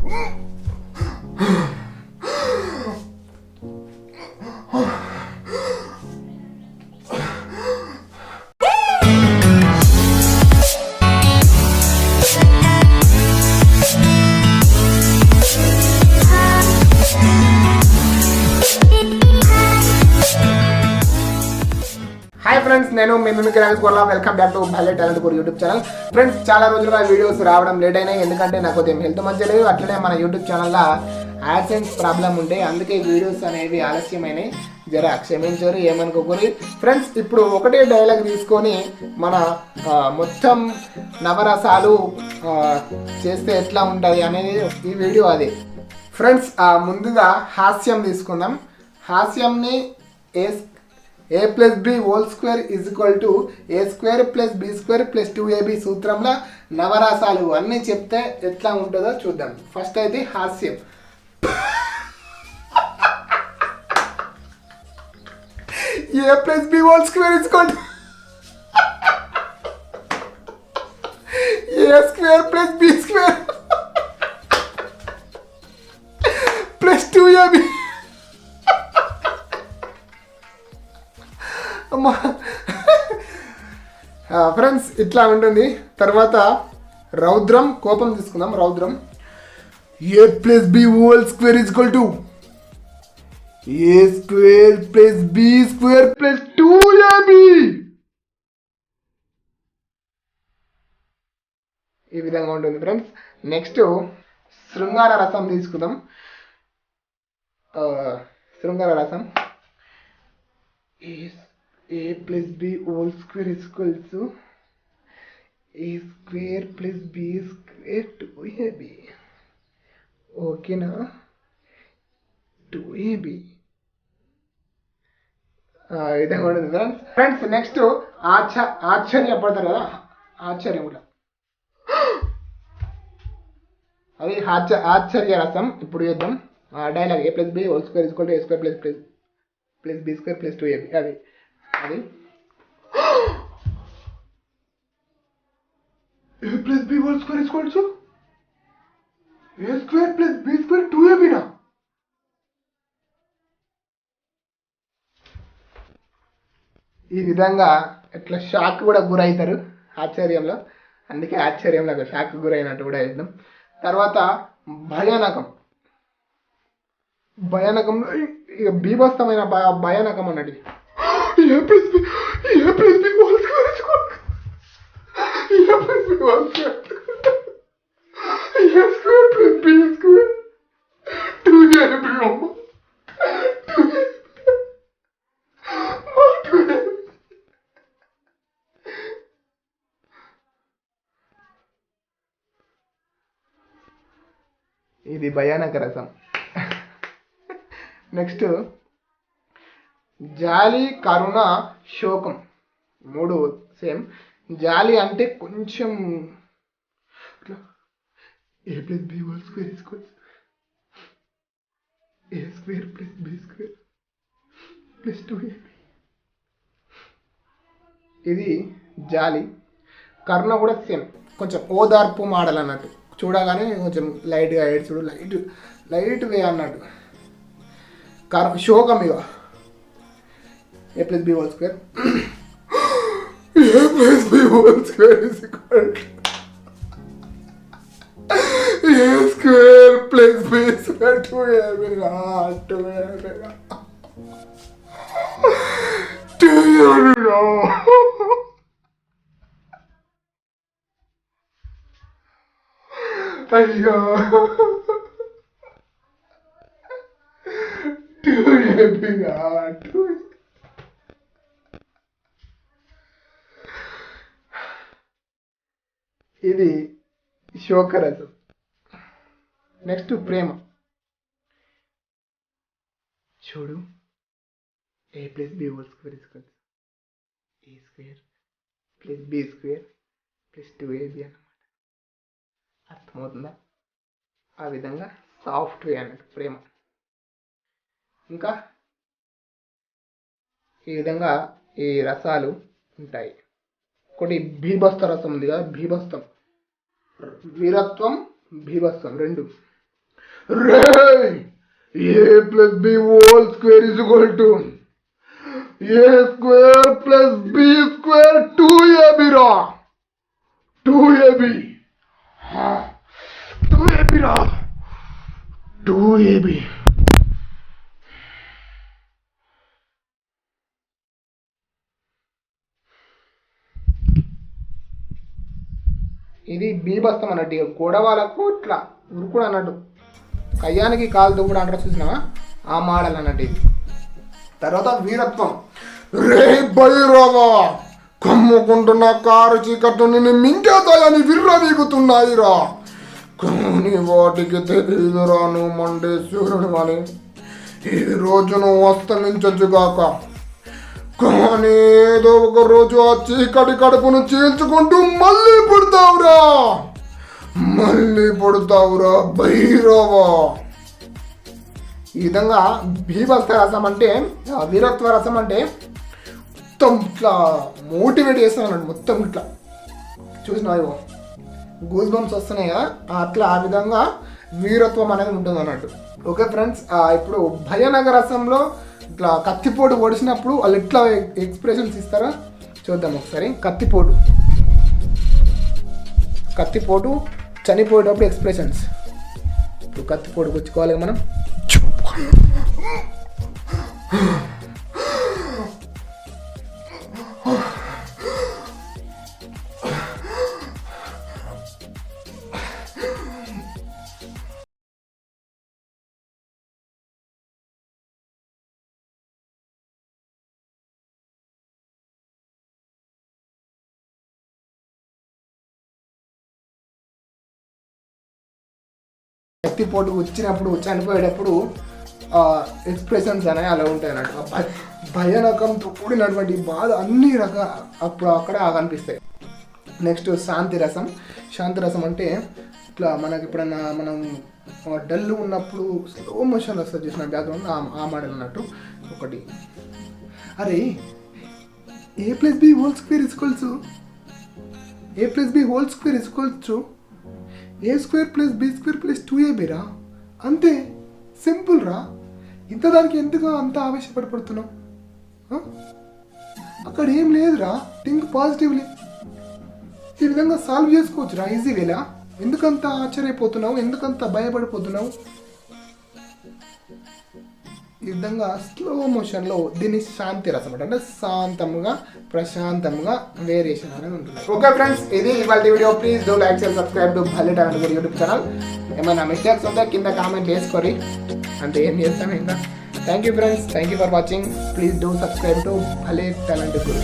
Hi friends, నేను మీ mimicry Rajesh Gorla. Welcome back to Bhale talent core YouTube channel. Friends, చాలా రోజులుగా వీడియోస్ రావడం లేట్ అయినాయి, ఎందుకంటే నాకు కొంచెం హెల్త్ మంచిగా లేదు. అట్లనే మన యూట్యూబ్ ఛానల్లో యాడ్సెన్స్ ప్రాబ్లం ఉంటే అందుకే వీడియోస్ అనేవి ఆలస్యమైనాయి. జర క్షమించారు, ఏమనుకోకూరి. ఫ్రెండ్స్, ఇప్పుడు ఒకటే డైలాగ్ తీసుకొని మన మొత్తం నవరసాలు చేస్తే ఎట్లా ఉంటుంది అనేది ఈ వీడియో. అది ఫ్రెండ్స్, ముందుగా హాస్యం తీసుకుందాం. హాస్యంని a plus b whole square is equal to a square plus b square plus 2ab సూత్రంలో నవరసాలు అన్నీ చెప్తే ఎట్లా ఉంటుందో చూద్దాం. ఫస్ట్ అయితే హాస్యం. a plus b whole square is equal to a square plus b square plus 2ab. Friends, ఇట్లా ఉంటుంది. తర్వాత రౌద్రం, కోపం తీసుకుందాం. రౌద్రం. A plus B whole square is equal to A square plus B square plus 2ab. ఈ విధంగా ఉంటుంది ఫ్రెండ్స్. నెక్స్ట్ శృంగార రసం తీసుకుందాం. శృంగార రసం. a plus b whole square is equal to a square plus b square 2ab. ఓకేనా? 2ab. విధంగా ఉంటుంది ఫ్రెండ్స్. నెక్స్ట్ ఆశ్చర్యపడతారు కదా, ఆశ్చర్యం కూడా అది ఆశ్చర్య రసం. ఇప్పుడు చూద్దాం dialogue. a plus b whole square is equal to a square plus b square plus 2ab. అది a plus b whole square is equal to a square plus b square 2ab నా. ఈ విధంగా ఇట్లా షాక్ కూడా గురవుతారు ఆశ్చర్యంలో. అందుకే ఆశ్చర్యంలో shock గురైనట్టు కూడా వేద్దాం. తర్వాత భయానకం. భయానకంలో ఇక బీభత్సమైన భయానకం అన్నట్టు. A plus b whole square is equal to a plus b whole square a square plus b square 2ab. ఇది భయానక రసం. నెక్స్ట్ జాలి, కరుణ, శోకం. మూడు సేమ్. జాలి అంటే కొంచెం A plus B whole square is equal A square plus B square plus 2ab. ఇది జాలి. కరుణ కూడా సేమ్, కొంచెం ఓదార్పు మోడల్ అన్నట్టు. చూడగానే కొంచెం లైట్గా ఏడ్చుడు, లైట్ వే అన్నట్టు. శోకం ఇక a plus b whole square a plus b whole square is equal to a square plus b square 2ab. అయ్యో, 2ab. ఇది శోకరసం. నెక్స్ట్ ప్రేమ. చూడు, A plus B whole square is equal to A square plus B square plus 2ab అన్నమాట. అర్థమవుతుందా? ఆ విధంగా soft వే అన్నట్టు ప్రేమ. ఇంకా ఈ విధంగా ఈ రసాలు ఉంటాయి. ఒకటి భీభత్స రసం ఉంది కదా, భీభత్సం. వీరత్వం, భీభత్సం రెండు. రే A plus B whole square is equal to A square plus B square 2ab రా 2ab 2ab రా 2ab. ఇది బీభత్సం అన్నట్టు ఇక గొడవలకు ఇట్లా ఉరుకుడు అన్నట్టు కయ్యానికి కాలు దువ్వుడు అంటారు చూసినావా ఆ మోడల్ అన్నట్టు ఇది. తర్వాత వీరత్వం. రే బైరావా కమ్ముకుంటున్న కారు చీకట్లు నిన్ను మింగేతాయని విర్రవీగుతున్నాయిరా, కానీ వాటికి తెలియదురా నువ్వు మండే సూర్యుడు అని. ఈ రోజు నువ్వు అస్తమించచ్చుగాక, కానీ ఏదో ఒక రోజు ఆ చీకటి కడుపును చీల్చుకుంటూ మళ్ళీ పుడతావురా భైరవా. ఈ విధంగా బీభత్స రసం అంటే వీరత్వ రసం అంటే మొత్తం ఇట్లా మోటివేట్ చేస్తాను అన్నట్టు. మొత్తం ఇట్లా చూసినావు గూస్ బంప్స్ వస్తున్నాయి కదా, అట్లా ఆ విధంగా వీరత్వం అనేది ఉంటుంది అన్నట్టు. ఓకే ఫ్రెండ్స్, ఇప్పుడు భయానక రసంలో ఇట్లా కత్తిపోటు పొడిచినప్పుడు వాళ్ళు ఎట్లా ఎక్స్ప్రెషన్స్ ఇస్తారో చూద్దాం ఒకసారి. కత్తిపోటు చనిపోయేటప్పుడు ఎక్స్ప్రెషన్స్. ఇప్పుడు కత్తిపోటు గుచ్చుకోవాలి మనం. కత్తిపోటు వచ్చినప్పుడు చనిపోయేటప్పుడు ఎక్స్ప్రెషన్స్ అనేవి అలా ఉంటాయి అన్నట్టు. భయానకంతో కూడినటువంటి బాధ అన్ని రకాల అప్పుడు అక్కడ కనిపిస్తాయి. నెక్స్ట్ శాంతి రసం. శాంతి రసం అంటే ఇట్లా మనకి ఎప్పుడన్నా మనం డల్ ఉన్నప్పుడు స్లో మోషన్ వస్తుంది చూసిన బ్యాక్గ్రౌండ్ ఆ మోడల్ అన్నట్టు. ఒకటి అరే A plus B whole square is equals A square plus B square plus 2ab రా, అంతే సింపుల్ రా. ఇంత దానికి ఎందుకు అంత ఆవేశపడిపడుతున్నావు? అక్కడ ఏం లేదురా, థింక్ పాజిటివ్లీ. ఈ విధంగా సాల్వ్ చేసుకోవచ్చు రా ఈజీగా. ఎందుకంత ఆశ్చర్యపోతున్నావు, ఎందుకంత భయపడిపోతున్నావు? ఈ విధంగా స్లో మోషన్లో దీన్ని శాంతి రసం అంటే శాంతంగా ప్రశాంతంగా వేరియేషన్ అనేది ఉంటుంది. ఓకే ఫ్రెండ్స్, ఇది ఇవాళ video. Please do like share subscribe to Bhale talent YouTube channel. ఏమైనా మిస్టేక్స్ ఉంటే కింద కామెంట్ చేసుకోరి, అంటే ఏం చేస్తాం ఇంకా. Thank you friends, thank you for watching. Please do subscribe to Bhale talent Guru.